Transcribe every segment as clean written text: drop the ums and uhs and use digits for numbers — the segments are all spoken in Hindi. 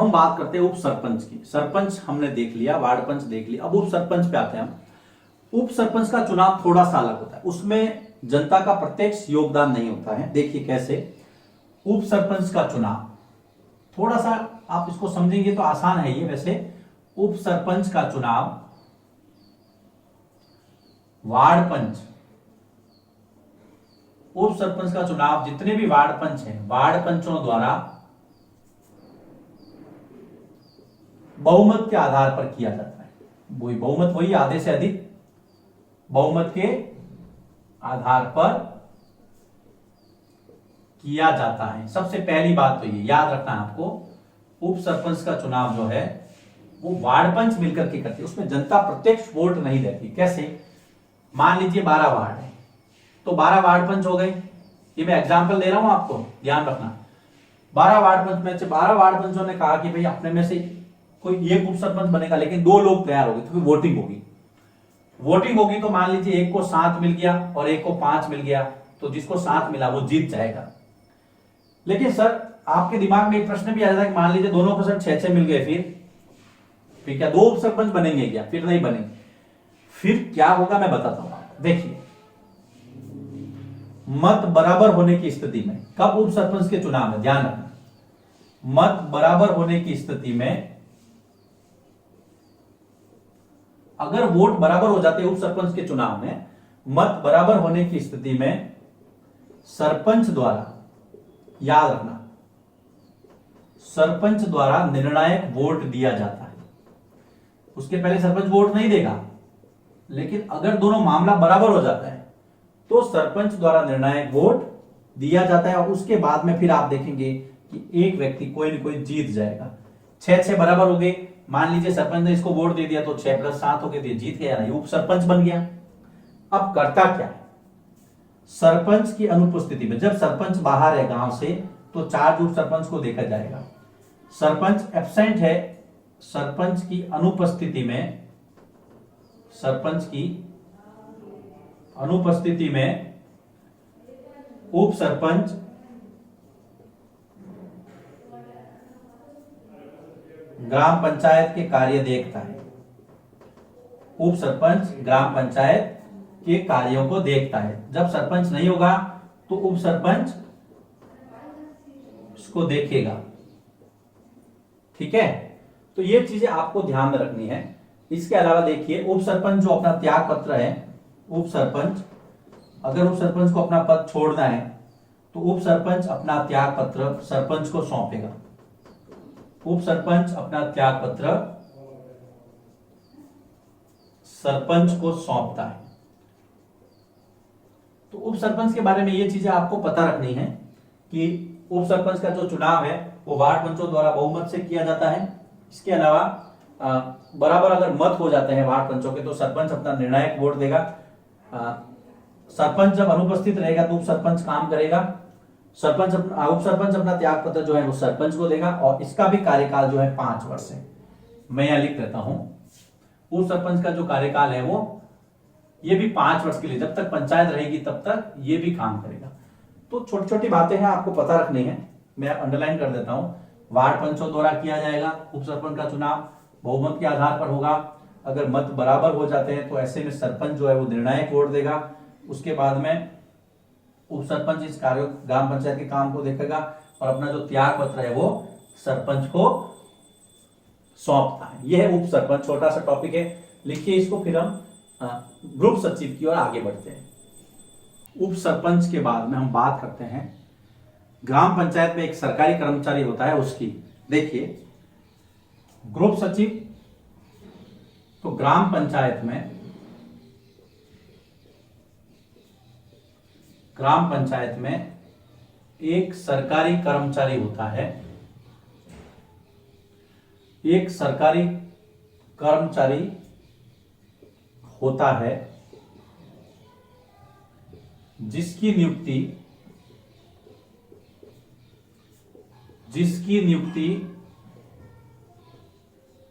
हम बात करते हैं उप सरपंच की। सरपंच हमने देख लिया, वार्ड पंच देख लिया, अब उप सरपंच पे आते हैं हम। उप सरपंच का चुनाव थोड़ा सा अलग होता है, उसमें जनता का प्रत्यक्ष योगदान नहीं होता है। देखिए कैसे उप सरपंच का चुनाव, थोड़ा सा आप इसको समझेंगे तो आसान है ये। वैसे उप सरपंच का चुनाव वार्ड पंच, उप सरपंच का चुनाव जितने भी वार्ड पंच हैं, वार्ड पंचों द्वारा बहुमत के आधार पर किया जाता है। वही बहुमत, वही आधे से अधिक बहुमत के आधार पर किया जाता है। सबसे पहली बात तो ये याद रखना है आपको, उप सरपंच का चुनाव जो है वो वार्ड पंच मिलकर के करते हैं, उसमें जनता प्रत्यक्ष वोट नहीं देती। कैसे, मान लीजिए 12 वार्ड है तो 12 वार्ड पंच हो गए। ये मैं एग्जांपल दे रहा हूं आपको, ध्यान रखना। 12 वार्ड पंच में से 12 वार्ड पंचों ने कहा कि भाई अपने में से कोई एक उप सरपंच बनेगा, लेकिन 2 लोग तैयार हो गए तो फिर वोटिंग होगी। वोटिंग होगी तो मान लीजिए एक को 7 मिल गया और एक को 5 मिल गया, तो जिसको 7 मिला वो जीत जाएगा। लेकिन सर आपके दिमाग में एक प्रश्न भी आ जाता है कि मान लीजिए दोनों को सर 6-6 मिल गए, फिर क्या 2 उप सरपंच बनेंगे क्या? फिर नहीं बनेंगे। फिर क्या होगा मैं बताता हूं। देखिए मत बराबर होने की स्थिति में, कब उप सरपंच के चुनाव में, ध्यान रखना, मत बराबर होने की स्थिति में अगर वोट बराबर हो जाते हैं उप सरपंच के चुनाव में, मत बराबर होने की स्थिति में सरपंच द्वारा, याद रखना, सरपंच द्वारा निर्णायक वोट दिया जाता है। उसके पहले सरपंच वोट नहीं देगा, लेकिन अगर दोनों मामला बराबर हो जाता है तो सरपंच द्वारा निर्णायक वोट दिया जाता है। और उसके बाद में फिर आप देखेंगे कि एक व्यक्ति कोई ना कोई जीत जाएगा। 6-6 बराबर हो गए, मान लीजिए सरपंच ने इसको वोट दे दिया तो 6 + 7 हो गए, तो जीत गया, नहीं उप सरपंच बन गया। अब करता क्या है, सरपंच की अनुपस्थिति में, जब सरपंच बाहर है गांव से तो चार्ज उप सरपंच को देखा जाएगा। सरपंच एब्सेंट है, सरपंच की अनुपस्थिति में, सरपंच की अनुपस्थिति में उप सरपंच ग्राम पंचायत के कार्य देखता है। उप सरपंच ग्राम पंचायत के कार्यों को देखता है। जब सरपंच नहीं होगा तो उप सरपंच इसको देखेगा। ठीक है, तो ये चीजें आपको ध्यान में रखनी है। इसके अलावा देखिए उप सरपंच जो अपना त्याग पत्र है, उप सरपंच अगर उप सरपंच को अपना पद छोड़ना है तो उप सरपंच अपना त्याग पत्र सरपंच को सौंपेगा। उप सरपंच अपना त्याग पत्र सरपंच को सौंपता है। तो उप सरपंच के बारे में ये चीजें आपको पता रखनी है कि उप सरपंच का जो चुनाव है वो वार्ड पंचों द्वारा बहुमत से किया जाता है। इसके अलावा बराबर अगर मत हो जाते हैं वार्ड पंचों के तो सरपंच अपना निर्णायक वोट देगा। सरपंच जब अनुपस्थित रहेगा तो उप सरपंच काम करेगा। उप सरपंच अपना त्याग पत्र जो है वो सरपंच को देगा और इसका भी कार्यकाल जो है 5 वर्ष है। मैं यहां लिख देता हूं, उप सरपंच का जो कार्यकाल है वो ये भी 5 वर्ष के लिए, जब तक पंचायत रहेगी तब तक ये भी काम करेगा। तो छोटी छोटी बातें हैं आपको पता रखनी है, मैं अंडरलाइन कर देता हूं। वार्ड पंचों द्वारा किया जाएगा उप सरपंच का चुनाव, बहुमत के आधार पर होगा। अगर मत बराबर हो जाते हैं तो ऐसे में सरपंच जो है वो निर्णायक वोट देगा। उसके बाद में उप सरपंच इस कार्य ग्राम पंचायत के काम को देखेगा और अपना जो त्याग पत्र है वो सरपंच को सौंपता है। यह है उप सरपंच, छोटा सा टॉपिक है, लिखिए इसको, फिर हम ग्रुप सचिव की ओर आगे बढ़ते हैं। उप सरपंच के बाद में हम बात करते हैं ग्राम पंचायत में एक सरकारी कर्मचारी होता है उसकी। देखिए ग्रुप सचिव, तो ग्राम पंचायत में एक सरकारी कर्मचारी होता है। एक सरकारी कर्मचारी होता है जिसकी नियुक्ति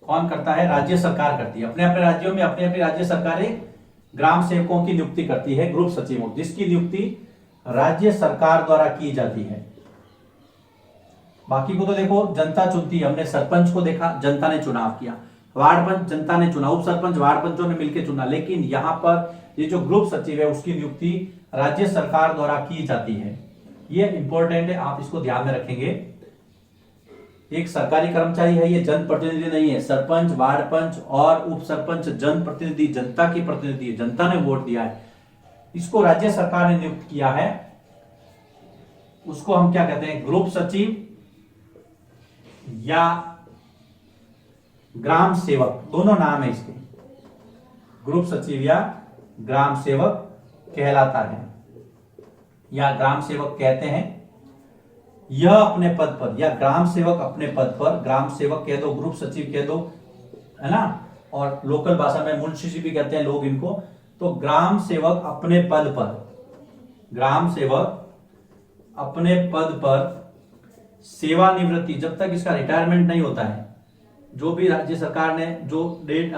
कौन करता है? राज्य सरकार करती है। अपने अपने राज्यों में अपनी अपनी राज्य सरकारें ग्राम सेवकों की नियुक्ति करती है, ग्रुप सचिवों, जिसकी नियुक्ति राज्य सरकार द्वारा की जाती है। बाकी को तो देखो जनता चुनती है, हमने सरपंच को देखा जनता ने चुनाव किया, वार्ड पंच जनता ने चुना, उप सरपंच वार्ड पंचों ने मिलकर चुना, लेकिन यहाँ पर ये जो ग्रुप सचिव है उसकी नियुक्ति राज्य सरकार द्वारा की जाती है। ये इंपॉर्टेंट है, आप इसको ध्यान में रखेंगे। एक सरकारी कर्मचारी है, ये जनप्रतिनिधि नहीं है। सरपंच, वार्ड पंच और उप सरपंच जनप्रतिनिधि, जनता की प्रतिनिधि है, जनता ने वोट दिया है, इसको राज्य सरकार ने नियुक्त किया है। उसको हम क्या कहते हैं, ग्रुप सचिव या ग्राम सेवक, दोनों नाम है इसके। ग्रुप सचिव या ग्राम सेवक कहलाता है, या ग्राम सेवक कहते हैं। यह अपने पद पर, या ग्राम सेवक अपने पद पर, ग्राम सेवक कह दो, ग्रुप सचिव कह दो, है ना, और लोकल भाषा में मुंशी जी भी कहते हैं लोग इनको। तो ग्राम सेवक अपने पद पर, ग्राम सेवक अपने पद पर सेवानिवृत्ति, जब तक इसका रिटायरमेंट नहीं होता है, जो भी राज्य सरकार ने जो डेट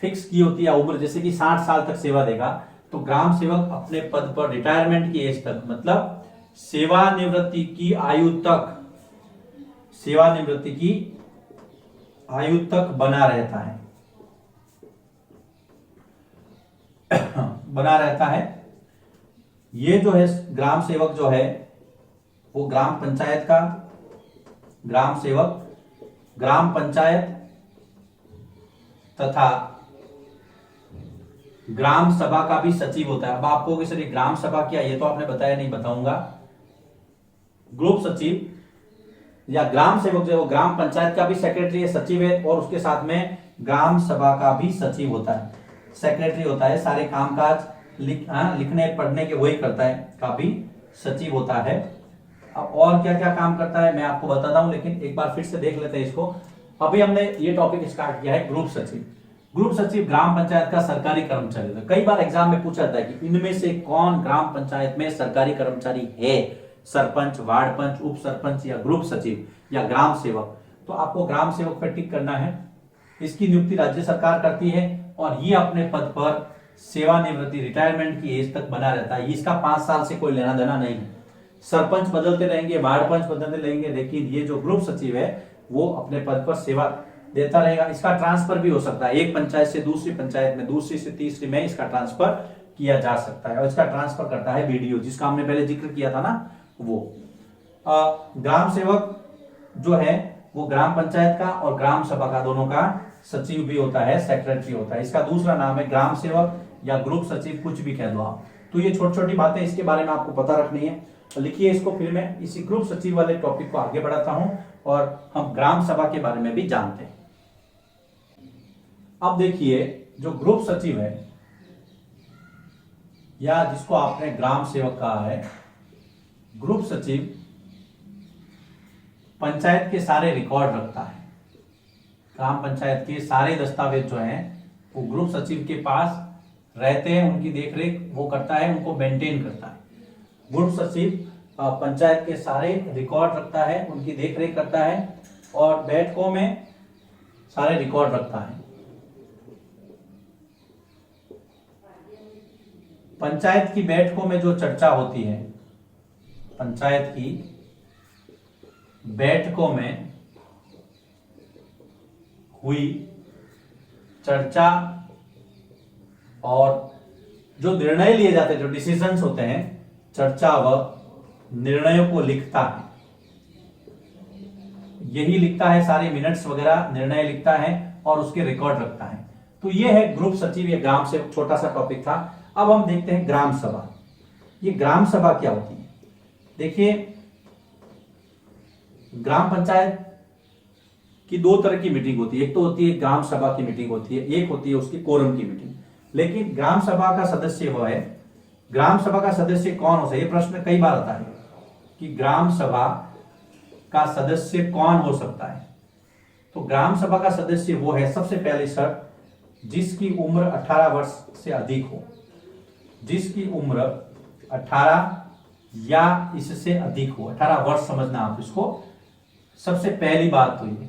फिक्स की होती है उम्र, जैसे कि 60 साल तक सेवा देगा, तो ग्राम सेवक अपने पद पर रिटायरमेंट की एज तक, मतलब सेवानिवृत्ति की आयु तक, सेवानिवृत्ति की आयु तक बना रहता है, बना रहता है। ये जो है ग्राम सेवक जो है वो ग्राम पंचायत का, ग्राम सेवक ग्राम पंचायत तथा ग्राम सभा का भी सचिव होता है। अब आपको सर ग्राम सभा क्या, ये तो आपने बताया नहीं, बताऊंगा। ग्रुप सचिव या ग्राम सेवक जो है वो ग्राम पंचायत का भी सेक्रेटरी है, सचिव है, और उसके साथ में ग्राम सभा का भी सचिव होता है, सेक्रेटरी होता है, सारे कामकाज लिखने पढ़ने के वही करता है, का भी सचिव होता है। अब और क्या क्या काम करता है मैं आपको बताता हूं, लेकिन एक बार फिर से देख लेते हैं इसको। अभी हमने ये टॉपिक स्टार्ट किया है ग्रुप सचिव। ग्रुप सचिव ग्राम पंचायत का सरकारी कर्मचारी होता है। कई बार एग्जाम में पूछा जाता है कि इनमें से कौन ग्राम पंचायत में सरकारी कर्मचारी है, सरपंच, वार्ड पंच, उप सरपंच या ग्रुप सचिव या ग्राम सेवक। तो आपको ग्राम सेवक पर टिक करना है। इसकी नियुक्ति राज्य सरकार करती है और ये अपने पद पर सेवानिवृत्ति, रिटायरमेंट की एज तक बना रहता है। इसका 5 साल से कोई लेना देना नहीं है। सरपंच बदलते रहेंगे, वार्ड पंच बदलते रहेंगे, लेकिन ये जो ग्रुप सचिव है वो अपने पद पर सेवा देता रहेगा। इसका ट्रांसफर भी हो सकता है, एक पंचायत से दूसरी पंचायत में, दूसरी से तीसरी में इसका ट्रांसफर किया जा सकता है। और इसका ट्रांसफर करता है बीडीओ, जिसका हमने पहले जिक्र किया था ना वो। ग्राम सेवक जो है वो ग्राम पंचायत का और ग्राम सभा का दोनों का सचिव भी होता है, सेक्रेटरी होता है। इसका दूसरा नाम है ग्राम सेवक या ग्रुप सचिव, कुछ भी कह दो आप। तो ये छोटी छोटी बातें इसके बारे में आपको पता रखनी है, तो लिखिए इसको। फिर मैं इसी ग्रुप सचिव वाले टॉपिक को आगे बढ़ाता हूं और हम ग्राम सभा के बारे में भी जानते हैं। अब देखिए जो ग्रुप सचिव है या जिसको आपने ग्राम सेवक कहा है, ग्रुप सचिव पंचायत के सारे रिकॉर्ड रखता है। ग्राम पंचायत के सारे दस्तावेज जो हैं वो ग्रुप सचिव के पास रहते हैं, उनकी देखरेख वो करता है, उनको मेंटेन करता है। ग्रुप सचिव पंचायत के सारे रिकॉर्ड रखता है, उनकी देखरेख करता है और बैठकों में सारे रिकॉर्ड रखता है। पंचायत की बैठकों में जो चर्चा होती है, पंचायत की बैठकों में हुई चर्चा और जो निर्णय लिए जाते हैं, जो डिसीजंस होते हैं, चर्चा व निर्णयों को लिखता है। यही लिखता है, सारे मिनट्स वगैरह निर्णय लिखता है और उसके रिकॉर्ड रखता है। तो ये है ग्रुप सचिव या ग्राम सेवक, छोटा सा टॉपिक था। अब हम देखते हैं ग्राम सभा। ये ग्राम सभा क्या होती है? देखिए ग्राम पंचायत की 2 तरह की मीटिंग होती है। एक तो होती है ग्राम सभा की मीटिंग होती है, एक होती है उसकी कोरम की मीटिंग। लेकिन ग्राम सभा का सदस्य वो है, ग्राम सभा का सदस्य कौन हो सकता है? ये प्रश्न कई बार आता है कि ग्राम सभा का सदस्य कौन हो सकता है। तो ग्राम सभा का सदस्य वो है, सबसे पहली शर्त, जिसकी उम्र 18 वर्ष से अधिक हो। जिसकी उम्र 18 या इससे अधिक हो, 18 वर्ष समझना आप इसको, सबसे पहली बात तो ये।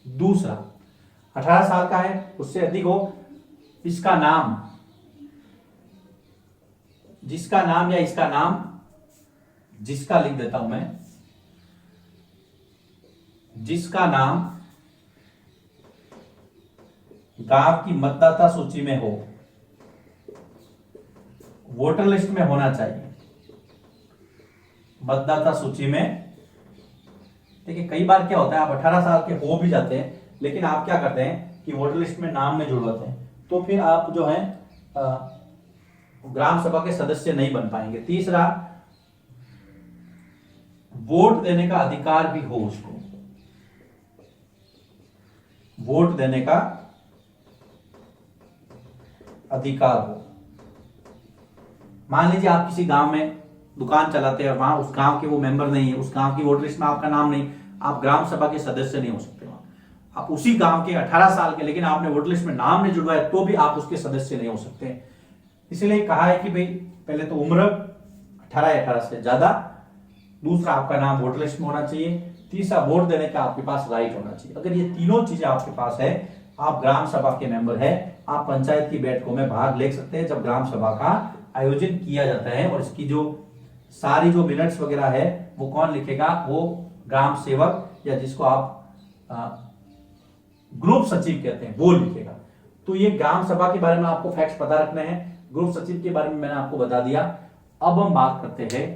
दूसरा, 18 साल का है, उससे अधिक हो, इसका नाम, जिसका नाम या इसका नाम जिसका लिख देता हूं मैं, जिसका नाम गांव की मतदाता सूची में हो, वोटर लिस्ट में होना चाहिए, मतदाता सूची में। देखिए कई बार क्या होता है, आप 18 साल के हो भी जाते हैं, लेकिन आप क्या करते हैं कि वोटर लिस्ट में नाम नहीं जुड़वाते हैं, तो फिर आप जो है ग्राम सभा के सदस्य नहीं बन पाएंगे। तीसरा, वोट देने का अधिकार भी हो उसको, वोट देने का अधिकार हो। मान लीजिए आप किसी गांव में दुकान चलाते हैं और वहां उस गांव के वो मेंबर नहीं है, उस गांव की वोटर लिस्ट में आपका नाम नहीं, आप ग्राम सभा के सदस्य नहीं हो सकते। वहां आप उसी गांव के 18 साल के, लेकिन आपने वोटर लिस्ट में नाम नहीं जुड़वाया तो भी आप उसके सदस्य नहीं हो सकते। इसलिए कहा है कि भाई पहले तो उम्र 18 या 18 से ज्यादा, दूसरा आपका नाम वोटर लिस्ट में होना चाहिए, तीसरा वोट देने का आपके पास राइट होना चाहिए। अगर ये तीनों चीजें आपके पास है, आप ग्राम सभा के मेंबर है, आप पंचायत की बैठकों में भाग ले सकते हैं जब ग्राम सभा का आयोजन किया जाता है। और इसकी जो सारी जो मिनट्स वगैरह है वो कौन लिखेगा, वो ग्राम सेवक या जिसको आप ग्रुप सचिव कहते हैं वो लिखेगा। तो ये ग्राम सभा के बारे में आपको फैक्ट्स पता रखने हैं, ग्रुप सचिव के बारे में मैंने आपको बता दिया। अब हम बात करते हैं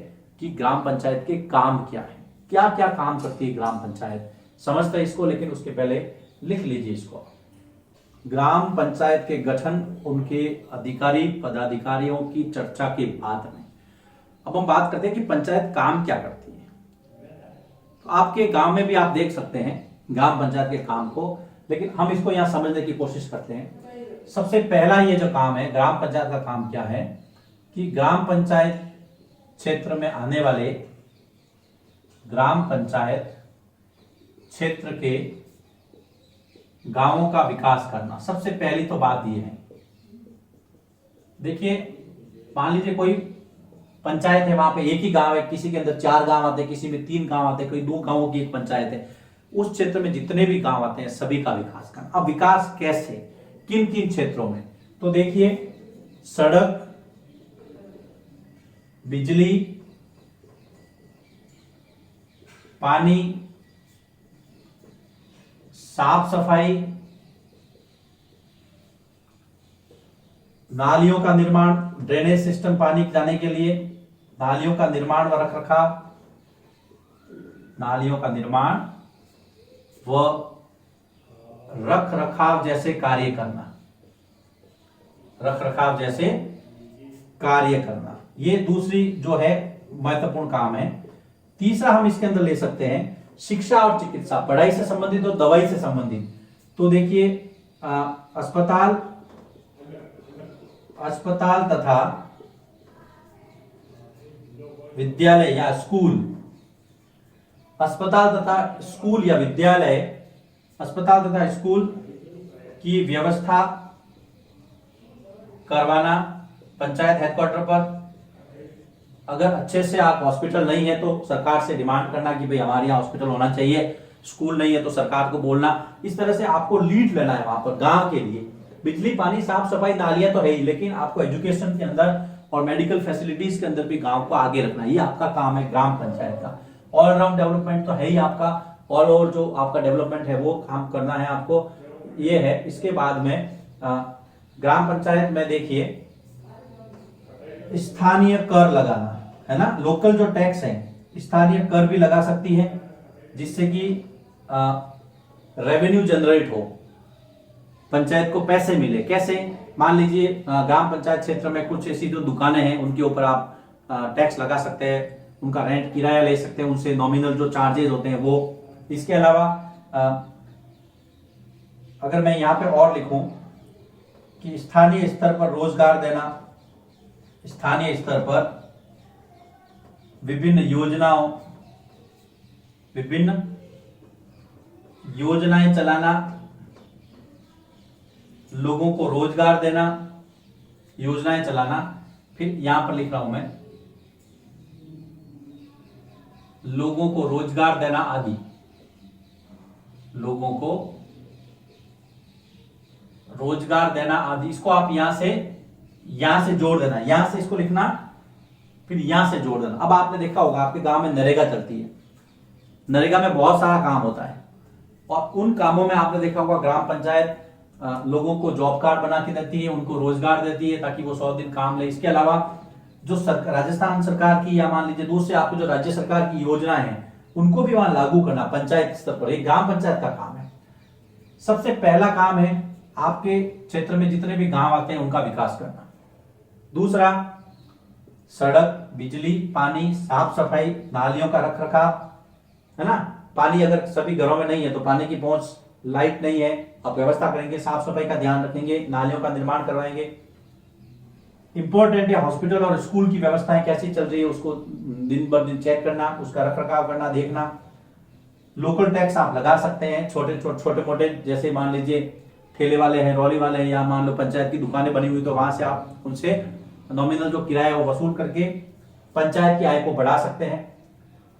कि ग्राम पंचायत के काम क्या है, क्या क्या काम करती है ग्राम पंचायत, समझते हैं इसको। लेकिन उसके पहले लिख लीजिए इसको, ग्राम पंचायत के गठन, उनके अधिकारी पदाधिकारियों की चर्चा के बाद में अब हम बात करते हैं कि पंचायत काम क्या करती है। तो आपके गांव में भी आप देख सकते हैं ग्राम पंचायत के काम को, लेकिन हम इसको यहां समझने की कोशिश करते हैं। सबसे पहला ये जो काम है ग्राम पंचायत का काम क्या है कि ग्राम पंचायत क्षेत्र में आने वाले ग्राम पंचायत क्षेत्र के गांवों का विकास करना। सबसे पहली तो बात ये है, देखिए मान लीजिए कोई पंचायत है, वहां पे एक ही गांव है, किसी के अंदर 4 गांव आते हैं, किसी में 3 गांव आते हैं, कोई 2 गांवों की एक पंचायत है। उस क्षेत्र में जितने भी गांव आते हैं सभी का विकास करना। अब विकास कैसे, किन किन क्षेत्रों में, तो देखिए सड़क, बिजली, पानी, साफ सफाई, नालियों का निर्माण, ड्रेनेज सिस्टम पानी जाने के लिए, नालियों का निर्माण व रखरखाव, नालियों का निर्माण व रख रखाव जैसे कार्य करना, रख रखाव जैसे कार्य करना, ये दूसरी जो है महत्वपूर्ण काम है। तीसरा हम इसके अंदर ले सकते हैं शिक्षा और चिकित्सा, पढ़ाई से संबंधित और दवाई से संबंधित। तो देखिए अस्पताल तथा विद्यालय या स्कूल, अस्पताल तथा स्कूल या विद्यालय, अस्पताल तथा स्कूल की व्यवस्था करवाना पंचायत हेडक्वार्टर पर। अगर अच्छे से आप हॉस्पिटल नहीं है तो सरकार से डिमांड करना कि भाई हमारे यहाँ हॉस्पिटल होना चाहिए, स्कूल नहीं है तो सरकार को बोलना। इस तरह से आपको लीड लेना है वहां पर गांव के लिए। बिजली, पानी, साफ सफाई, नालियां तो है ही, लेकिन आपको एजुकेशन के अंदर और मेडिकल फैसिलिटीज के अंदर भी गांव को आगे रखना, ये आपका काम है ग्राम पंचायत का। ऑल राउंड डेवलपमेंट तो है ही आपका, ऑल ओवर जो आपका डेवलपमेंट है वो काम करना है आपको, ये है। इसके बाद में ग्राम पंचायत में देखिए स्थानीय कर लगाना है ना, लोकल जो टैक्स है स्थानीय कर भी लगा सकती है, जिससे कि रेवेन्यू जनरेट हो, पंचायत को पैसे मिले। कैसे, मान लीजिए ग्राम पंचायत क्षेत्र में कुछ ऐसी जो दुकानें हैं उनके ऊपर आप टैक्स लगा सकते हैं, उनका रेंट किराया ले सकते हैं, उनसे नॉमिनल जो चार्जेस होते हैं वो। इसके अलावा अगर मैं यहां पे और लिखूं कि स्थानीय स्तर पर रोजगार देना, स्थानीय स्तर पर विभिन्न योजनाएं चलाना, लोगों को रोजगार देना, योजनाएं चलाना। फिर यहां पर लिख रहा हूं मैं लोगों को रोजगार देना आदि, लोगों को रोजगार देना आदि। इसको आप यहां से जोड़ देना, यहां से इसको लिखना फिर यहां से जोड़ देना। अब आपने देखा होगा आपके गांव में नरेगा चलती है, नरेगा में बहुत सारा काम होता है और उन कामों में आपने देखा होगा ग्राम पंचायत लोगों को जॉब कार्ड बना के देती है, उनको रोजगार देती है ताकि वो 100 दिन काम ले। इसके अलावा जो राजस्थान सरकार की या मान लीजिए दूसरे आपको जो राज्य सरकार की योजनाएं हैं उनको भी वहां लागू करना पंचायत स्तर पर, एक ग्राम पंचायत का काम है। सबसे पहला काम है आपके क्षेत्र में जितने भी गांव आते हैं उनका विकास करना। दूसरा, सड़क, बिजली, पानी, साफ सफाई, नालियों का रख रखाव, है ना। पानी अगर सभी घरों में नहीं है तो पानी की पहुंच, लाइट नहीं है, आप व्यवस्था करेंगे, साफ सफाई का ध्यान रखेंगे, नालियों का निर्माण करवाएंगे। इंपॉर्टेंट है हॉस्पिटल और स्कूल की व्यवस्थाएं कैसी चल रही है उसको दिन ब दिन चेक करना, उसका रख रखाव करना, देखना। लोकल टैक्स आप लगा सकते हैं, छोटे मोटे, जैसे मान लीजिए ठेले वाले हैं, रौली वाले हैं, या मान लो पंचायत की दुकानें बनी हुई तो वहां से आप उनसे नॉमिनल जो किराया है वो वसूल करके पंचायत की आय को बढ़ा सकते हैं।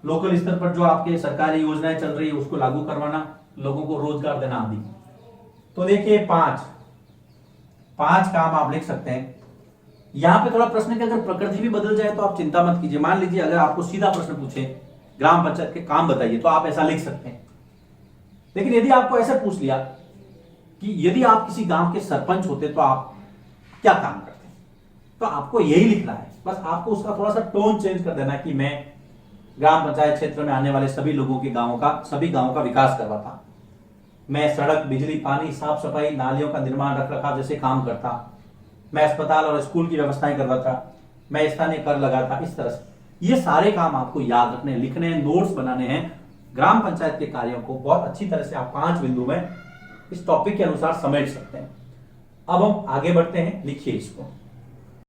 लोकल स्तर पर जो आपके सरकारी योजनाएं चल रही है उसको लागू करवाना, लोगों को रोजगार देना आदि। तो देखिए पांच काम आप लिख सकते हैं। यहां पे थोड़ा प्रश्न कि अगर प्रकृति भी बदल जाए तो आप चिंता मत कीजिए। मान लीजिए अगर आपको सीधा प्रश्न पूछे ग्राम पंचायत के काम बताइए तो आप ऐसा लिख सकते हैं। लेकिन यदि आपको ऐसा पूछ लिया कि यदि आप किसी गांव के सरपंच होते तो आप क्या काम करते, तो आपको यही लिखना है। बस आपको उसका थोड़ा सा टोन चेंज कर देना है कि मैं ग्राम पंचायत क्षेत्र में आने वाले सभी लोगों के सभी गांवों का विकास करवाता, मैं सड़क, बिजली, पानी, साफ सफाई, नालियों का निर्माण, रख रखाव जैसे काम करता, मैं अस्पताल और स्कूल की व्यवस्थाएं करवाता, मैं स्थानीय कर लगाता। इस तरह से ये सारे काम आपको याद रखने, लिखने हैं, नोट्स बनाने हैं। ग्राम पंचायत के कार्यों को बहुत अच्छी तरह से आप 5 बिंदु में इस टॉपिक के अनुसार समेट सकते हैं। अब हम आगे बढ़ते हैं, लिखिए इसको।